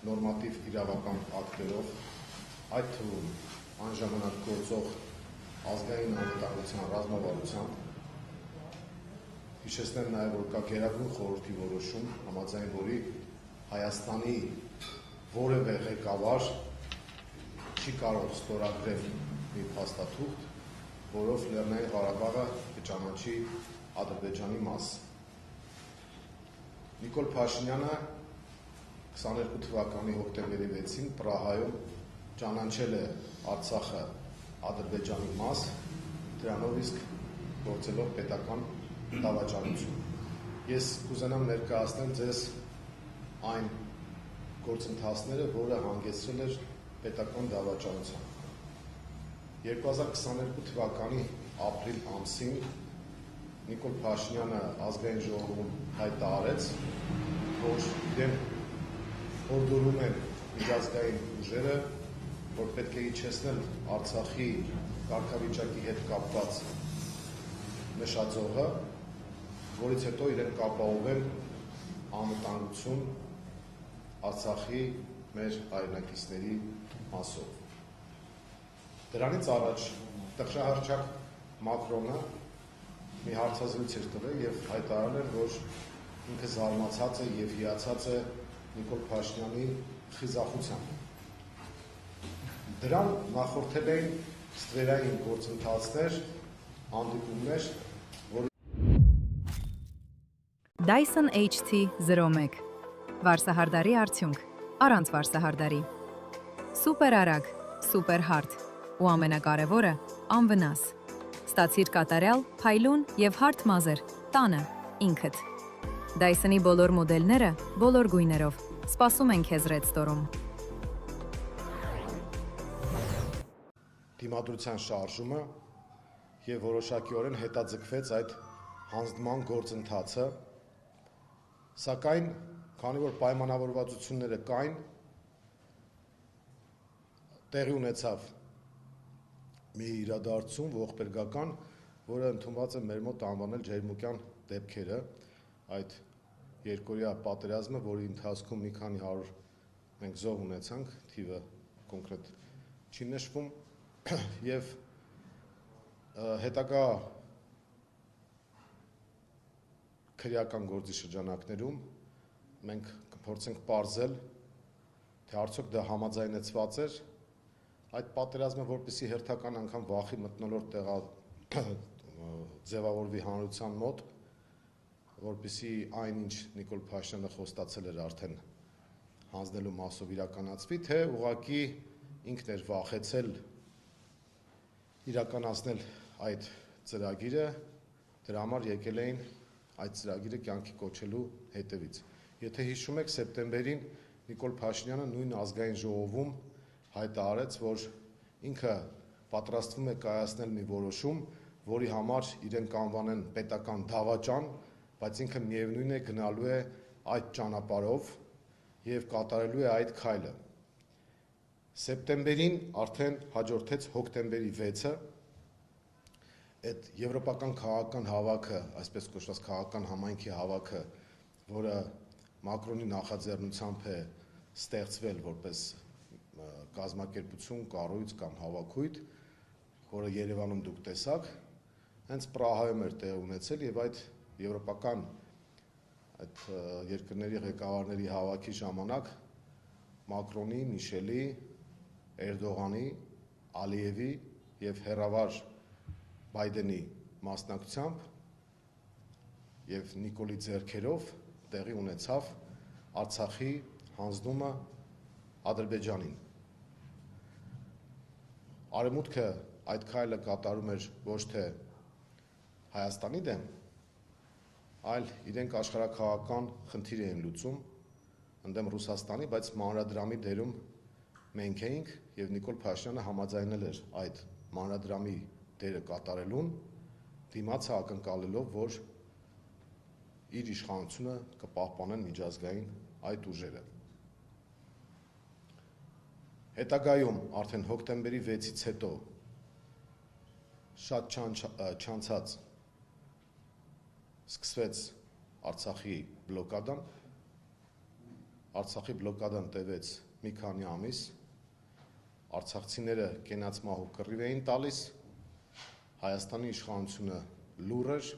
նորմատիվ իրավական ակտերով, այդ թվում այն ժամանակ գործող ազգային անվտանգության ռազմավարությամբ, հիշեցնեմ նաև, որ կա Գերագույն խորհրդի որոշում, համաձայն որի Հայաստանի որևէ ղեկավար չի կարող ստորագրել մի փաստաթուղթ, որով Լեռնային Ղարաբաղը կճանաչի Ադրբեջանի մաս։ Նիկոլ Փաշինյանը 22 թվականի հոկտեմբերի 6-ին Պրահայում ճանաչել է Արցախը Ադրբեջանի մաս, դրանով իսկ գործելով պետական դավաճանություն։ Ես կուզենամ ներկայացնել ձեզ այն գործընթացները, որը հանգեցրել էր պետական դավաճանության։ 2022 թվականի ապրիլ ամսին Նիկոլ Փաշինյանը ազգային ժողովում հայտարարեց, որ իրեն հորդորում են միջազգային ուժերը, որ պետք է իջեցնել Արցախի կարգավիճակի հետ կապված նշաձողը, որից հետո իրեն կապահովեն անվտանգություն Արցախի մեր հայրենակիցների մասով։ Դրանից առաջ տխրահարչակ Մակրոնը մի հարցազրույց էր տվել եւ հայտարարել էր, որ ինքը զարմացած է եւ հիացած է Նիկոլ Փաշինյանի խիզախությամբ։ Դրան նախորդել էին ստվերային գործընթացներ, հանդիպումներ, որ Dyson HT01 Վարսահարդարի արդյունք, առանց վարսահարդարի։ Սուպեր արագ, սուպեր հարթ ու ամենակարևորը անվնաս։ Ստացիր կատարյալ, փայլուն եւ հարթ մազեր, տանը, ինքդ։ Dyson-ի բոլոր մոդելները, բոլոր գույներով, սպասում են քեզ Red Store-ում։ դիմադրության շարժումը եւ որոշակիորեն հետաձգվեց այդ հանձնման գործընթացը, սակայն քանի որ պայմանավորվածությունները կային, տեղի ունեցավ մի իրադարձություն ողբերգական, որը ընդունված է մեր մոտ անվանել ջերմուկյան դեպքերը, այդ երկօրյա պատերազմը, որի ընթացքում մի քանի 100 մենք զոհ ունեցանք, թիվը կոնկրետ չի նշվում, եւ հետագա քրեական գործի շրջանակներում մենք կփորձենք պարզել, թե արդյոք դա համաձայնեցված էր այդ պատերազմը, որպեսզի հերթական անգամ վախի մթնոլորտ ձևավորվի հանրության մոտ, որպեսզի այնինչ Նիկոլ Փաշինյանը խոստացել էր արդեն հանձնելու մասով իրականացվի, թե ուղղակի ինքն էր վախեցել իրականացնել այդ ծրագիրը, դրա համար եկել էին այդ ծրագիրը կյանքի կոչելու հետևից։ Եթե հիշում եք, սեպտեմբերին Նիկոլ Փաշինյանը նույն ազգային ժողովում հայտարարեց, որ ինքը պատրաստվում է կայացնել մի որոշում, որի համար իրեն կանվանեն պետական դավաճան, բայց ինքը միևնույն է գնալու է այդ ճանապարհով եւ կատարելու է այդ քայլը։ Սեպտեմբերին արդեն հաջորդեց հոկտեմբերի 6-ը, այդ եվրոպական քաղաքական հավաքը, այսպես կոչված քաղաքական համայնքի հավաքը, որը Մակրոնի նախաձեռնությամբ է ստեղծվել որպես կազմակերպություն, կառույց կամ հավաքույթ, որը Երևանում դուք տեսաք, հենց Պրահայում էր տեղի ունեցել եւ այդ եվրոպական այդ երկրների ղեկավարների հավաքի ժամանակ Մակրոնի, Միշելի, Էրդողանի, Ալիևի եւ հեռավար Բայդենի մասնակցությամբ եւ Նիկոլի ձեռքերով տեղի ունեցավ Արցախի հանձնումը Ադրբեջանին։ Արևմուտքը այդ քայլը կատարում էր ոչ թե Հայաստանի դեմ, այլ իրենք աշխարհաքաղաքական խնդիր էին լուծում ընդդեմ Ռուսաստանի, բայց մանրադրամի դերում մենք էինք եւ Նիկոլ Փաշինյանը համաձայնել էր այդ մանրադրամի դերը կատարելուն, դիմացը ակնկալելով, որ իր իշխանությունը կպահպանեն միջազգային այդ ուժերը։ Հետագայում արդեն հոկտեմբերի 6-ից հետո շատ չանցած սկսվեց Արցախի բլոկադան, Արցախի բլոկադան տևեց մի քանի ամիս, արցախցիները կենաց մահու կռիվ էին տալիս, Հայաստանի իշխանությունը լուռ էր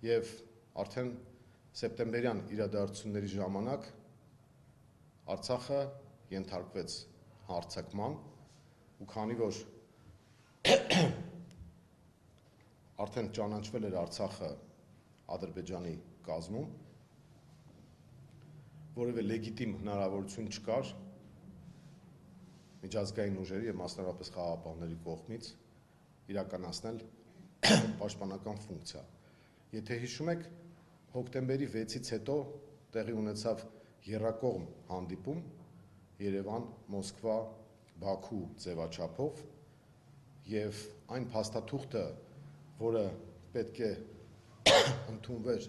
եւ արդեն սեպտեմբերյան իրադարձությունների ժամանակ Արցախը ենթարկվեց հարձակման ու քանի որ արդեն ճանաչվել էր Արցախը Ադրբեջանի կազմում, որևէ լեգիտիմ հնարավորություն չկար միջազգային ուժերի եւ մասնավորապես խաղաղապահների կողմից իրականացնել պաշտպանական ֆունկցիա։ Եթե հիշում եք, հոկտեմբերի 6-ից հետո տեղի ունեցավ եռակողմ հանդիպում Երևան, Մոսկվա, Բաքու ձևաչափով եւ այն փաստաթուղթը, որը պետք է ընդունվեր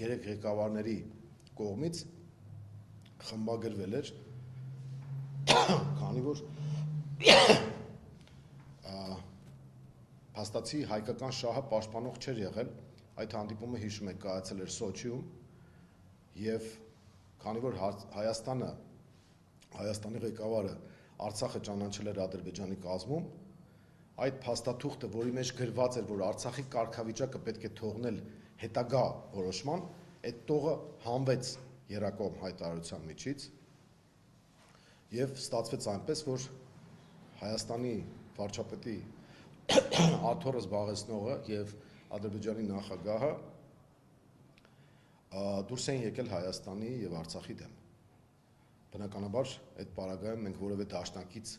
երեք ղեկավարների կողմից, խմբագրվել էր, քանի որ փաստացի հայկական շահը պաշտպանող չէր եղել, այդ հանդիպումը հիշում եք կայացել էր Սոչիում եւ քանի որ Հայաստանի ղեկավարը Արցախը ճանաչել էր Ադրբեջանի կազմում, այդ փաստաթուղթը, որի մեջ գրված էր, որ Արցախի կարգավիճակը պետք է թողնել հետագա որոշման, այդ տողը հանվեց եռակողմ հայտարարության միջից եւ ստացվեց այնպես, որ Հայաստանի վարչապետի աթոռը զբաղեցնողը եւ Ադրբեջանի նախագահը դուրս են եկել Հայաստանի եւ Արցախի դեմ։ Բնականաբար այդ պարագայում մենք որևէ դաշնակից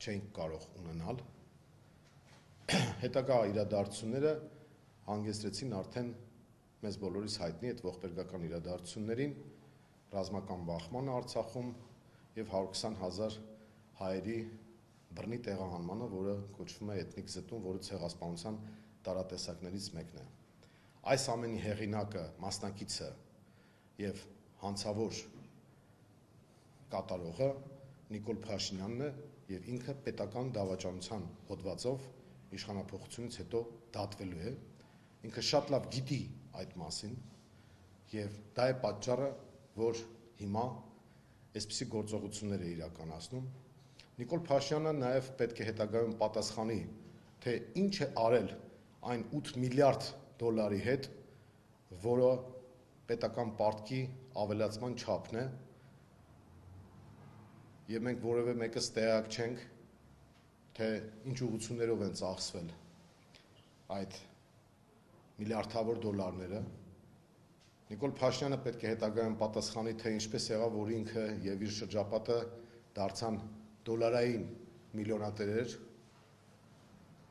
չենք կարող ունենալ։ Հետագա իրադարձությունները հանգեցրեցին արդեն մեզ բոլորիս հայտնի այդ ողբերգական իրադարձություններին, ռազմական բախմանը Արցախում եւ 120,000 հայերի բռնի տեղահանմանը, որը կոչվում է էթնիկ զտում, որը ցեղասպանության տարատեսակներից մեկն է։ Այս ամենի հեղինակը, մասնակիցը եւ հանցավոր կատարողը Նիկոլ Փաշինյանն է եւ ինքը պետական դավաճանության հոդվածով իշխանափոխությունից հետո դատվելու է, ինքը շատ լավ գիտի այդ մասին եւ դա է պատճառը, որ հիմա այսպիսի գործողություններ է իրականացնում։ Նիկոլ Փաշինյանը նաեւ պետք է հետագայում պատասխանի, թե ինչ է արել այն 8 միլիարդ դոլարի հետ, որը պետական պարտքի ավելացման չափն է, եւ մենք որևէ մեկս տեղյակ չենք, թե ինչ ուղղություններով են ծախսվել այդ միլիարդավոր դոլարները։ Նիկոլ Փաշինյանը պետք է հետագայում պատասխանի, թե ինչպես եղավ, որ ինքը եւ իր շրջապատը դարձան դոլարային միլիոնատերեր,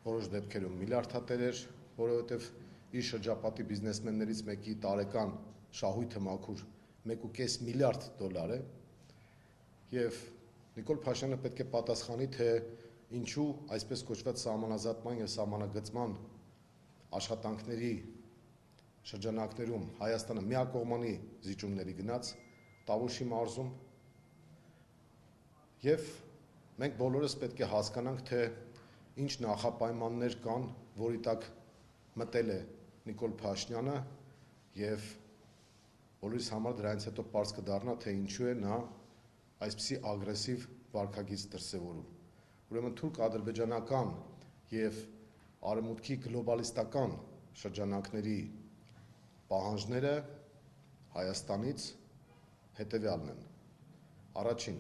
որոշ դեպքերում միլիարդատերեր, որովհետեւ իր շրջապատի բիզնեսմեններից մեկի տարեկան շահույթը մաքուր 1.5 միլիարդ դոլար է եւ Նիկոլ Փաշինյանը պետք է պատասխանի, թե ինչու այսպես կոչված սահմանազատման եւ սահմանագծման աշխատանքների շրջանակներում Հայաստանը միակողմանի զիջումների գնաց Տավուշի մարզում եւ մենք բոլորս պետք է հասկանանք, թե ինչ նախապայմաններ կան, որի տակ մտել է Նիկոլ Փաշինյանը եւ բոլորիս համար դրանից հետո պարզ կդառնա, թե ինչու է նա այսպիսի ագրեսիվ վարքագիծ դրսևորում։ Ուրեմն թուրք-ադրբեջանական եւ արևմուտքի գլոբալիստական շրջանակների պահանջները Հայաստանից հետեւյալն են։ Առաջին,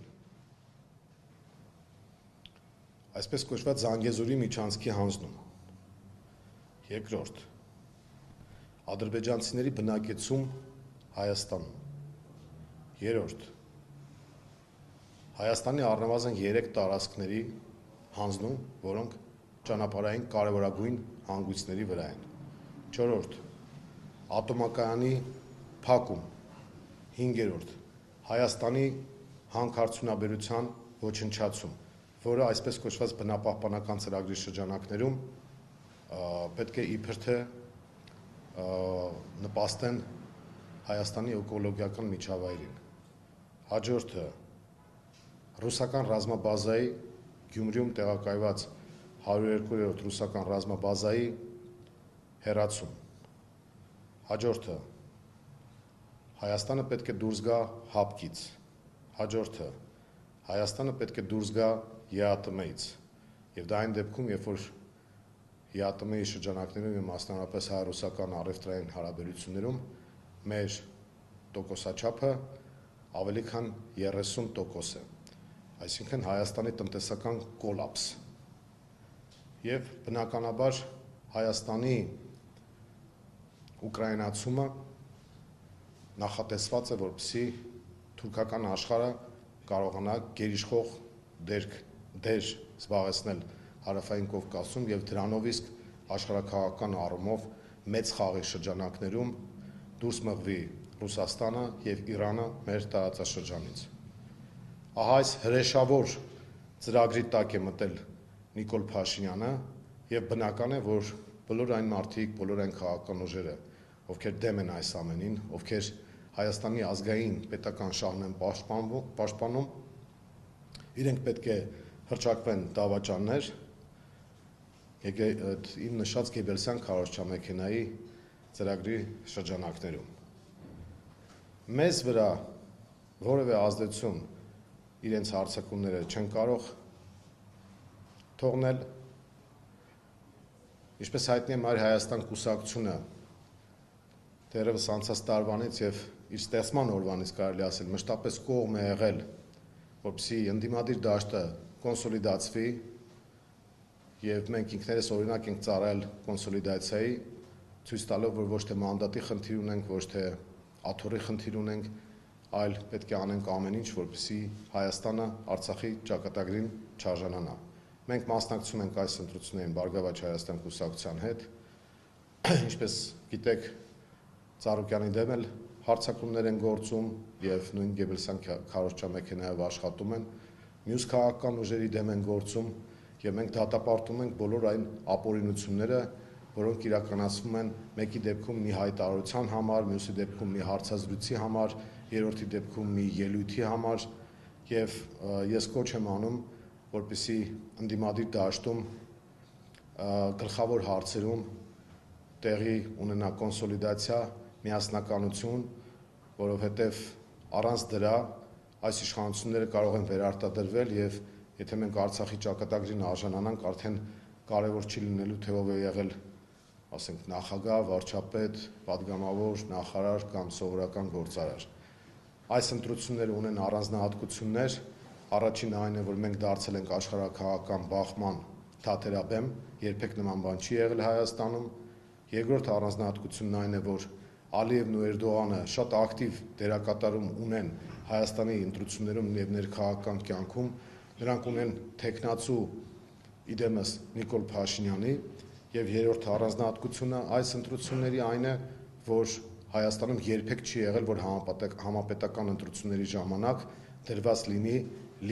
այսպես կոչված Զանգեզուրի միջանցքի հանձնում։ Երկրորդ, ադրբեջանցիների բնակեցում Հայաստանում։ Երրորդ, Հայաստանի առնվազն 3 տարածքների հանձնում, որոնք ճանապարհային կարևորագույն հանգույցների վրա են։ 4. Ատոմակայանի փակում։ 5. Հայաստանի հանքարդյունաբերության ոչնչացում, որը այսպես կոչված բնապահպանական ծրագրի շրջանակներում պետք է իբր թե նպաստեն Հայաստանի էկոլոգիական միջավայրին։ Հաջորդը ռուսական ռազմաբազայի Գյումրիում տեղակայված 102-րդ ռուսական ռազմաբազայի հեռացում։ Հաջորդը Հայաստանը պետք է դուրս գա հապկից, հաջորդը, Հայաստանը պետք է դուրս գա ԵԱՏՄ-ից, և դա այն դեպքում, երբ որ ԵԱՏՄ-ի շրջանակներում և մասնավորապես հայ-ռուսական առևտրային հարաբերություններում մեր տոկոսաչափը ավելի քան 30% է, այսինքն Հայաստանի տնտեսական կոլապս, և բնականաբար Հայաստանի ուկրաինացումը նախատեսված է, որպեսզի թուրքական աշխարհը կարողանա գերիշխող դեր զբաղեցնել Հարավային Կովկասում և դրանով իսկ աշխարհաքաղաքական առումով մեծ խաղի շրջանակներում դուրս մղվի Ռուսաստանը և Իրանը մեր տարածաշրջանից։ Ահա այս հրեշավոր ծրագրի տակ է մտել Նիկոլ Փաշինյանը և բնական է, որ բոլոր այն մարդիկ, բոլոր այն քաղաքական ուժերը, ովքեր դեմ են այս ամենին, ովքեր Հայաստանի ազգային պետական շահն են պաշտպանում, իրենք պետք է հռչակվեն դավաճաններ իմ նշած Գեբելսյան քարոզչամեքենայի ծրագրի շրջանակներում։ Մեզ վրա որևէ ազդեցություն իրենց հարձակումները չեն կարող թողնել, ինչպես հայտնի է Մայր Հայաստան կուսակցությունը դեռևս անցած տարվանից և իր ստեղծման օրվանից կարելի ասել մշտապես կողմ է եղել, որպեսզի ընդդիմադիր դաշտը կոնսոլիդացվի և մենք ինքներս օրինակ ենք ծառայել կոնսոլիդացիայի, ցույց տալով, որ ոչ թե մանդատի խնդիր ունենք, ոչ թե աթոռի խնդիր ունենք, այլ պետք է անենք ամեն ինչ, որպեսզի Հայաստանը Արցախի ճակատագրին չարժանանա։ Մենք մասնակցում ենք այս ընտրություններին Բարգավաճ Հայաստան կուսակցության հետ, ինչպես գիտեք, Ծառուկյանի դեմ էլ հարձակումներ են գործում և նույն Գեբելսյան քարոզչամեքենայով աշխատում են, մյուս քաղաքական ուժերի դեմ են գործում և մենք դատապարտում ենք բոլոր այն ապօրինությունները, որոնք իրականացվում են մեկի դեպքում մի հայտարարության համար, մյուսի դեպքում մի հարցազրույցի համար, երրորդի դեպքում մի ելույթի համար և ես կոչ եմ անում, որպեսզի ընդդիմադիր դաշտում գլխավոր հարցերում տեղի ունենա կոնսոլիդացիա, միասնականություն, որովհետև առանց դրա այս իշխանությունները կարող են վերարտադրվել և եթե մենք Արցախի ճակատագրին արժանանանք, արդեն կարևոր չի լինելու, թե ով է եղել, ասենք, նախագահ, վարչապետ, պատգամավոր, նախարար կամ սովորական գործարար։ Այս ընտրությունները ունեն առանձնահատկություններ, առաջինը այն է, որ մենք դարձել ենք աշխարհաքաղաքական բախման թատերաբեմ, երբեք նման բան չի եղել Հայաստանում, երկրորդ առանձնահատկությունն այն է, որ Ալիևն ու Էրդողանը շատ ակտիվ դերակատարում ունեն Հայաստանի ընտրություններում և ներքաղաքական կյանքում, նրանք ունեն թեկնածու իդեմս Նիկոլ Փաշինյանի և երրորդ առանձնահատկությունը այս ընտրությունների այն է, որ Հայաստանում երբեք չի եղել, որ համապետական ընտրությունների ժամանակ դրված լինի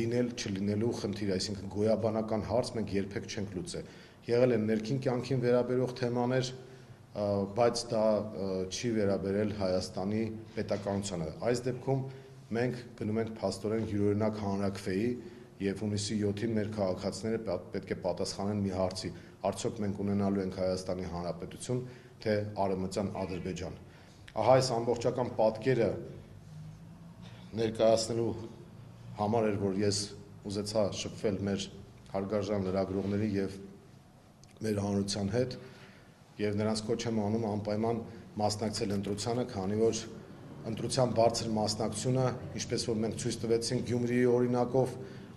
լինել-չլինելու խնդիր, այսինքն գոյաբանական հարց մենք երբեք չենք լուծել։ Եղել են ներքին կյանքին վերաբերող թեմաներ, բայց դա չի վերաբերել Հայաստանի պետականությանը։ Այս դեպքում մենք գնում ենք փաստորեն յուրօրինակ հանրաքվեի և հունիսի 7-ին մեր քաղաքացիները պետք է պատասխանեն մի հարցի. արդյոք մենք ունենալու ենք Հայաստանի Հանրապետություն, թե Արևմտյան Ադրբեջան։ Ահա այս ամբողջական պատկերը ներկայացնելու համար էր, որ ես ուզեցա շփվել մեր հարգարժան լրագրողների և մեր հանրության հետ և նրանց կոչ եմ անում անպայման մասնակցել ընտրությանը, քանի որ ընտրության բարձր մասնակցությունը, ինչպես որ մենք ցույց տվեցինք Գյումրիի օրինակով,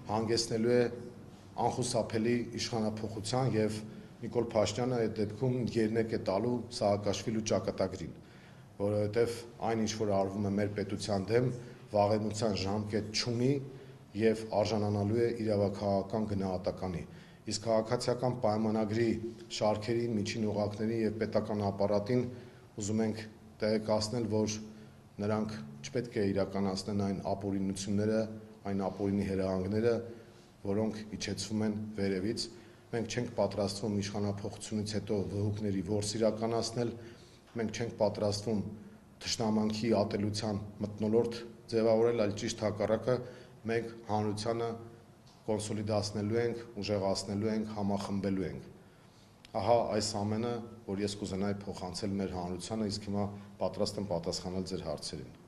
հանգեցնելու է անխուսափելի իշխանափոխության և Նիկոլ Փաշինյանը այդ դեպքում երնեք է տալու Սաակաշվիլու ճակատագրին, որովհետև այն, ինչ որ արվում է մեր պետության դեմ, վաղեմության ժամկետ չունի և արժանանալու է իրավաքաղաքական գնահատականի։ Իսկ քաղաքացիական պայմանագրի շարքերին, միջին օղակներին և պետական ապարատին ուզում ենք տեղեկացնել, որ նրանք չպետք է իրականացնեն այն ապօրինությունները, այն ապօրինի հրահանգները, որոնք իջեցվում են վերևից։ Մենք չենք պատրաստվում իշխանափոխությունից հետո վհուկների որս իրականացնել, մենք չենք պատրաստվում թշնամանքի ատելության մթնոլորտ ձևավորել, այլ ճիշտ հակառակը, մենք հանրությանը կոնսոլիդացնելու ենք, ուժեղացնելու ենք, համախմբելու ենք։ Ահա այս ամենը, որ ես կուզենայի փոխանցել մեր հանրությանը, իսկ հիմա պատրաստ եմ պատասխանել ձեր հարցերին։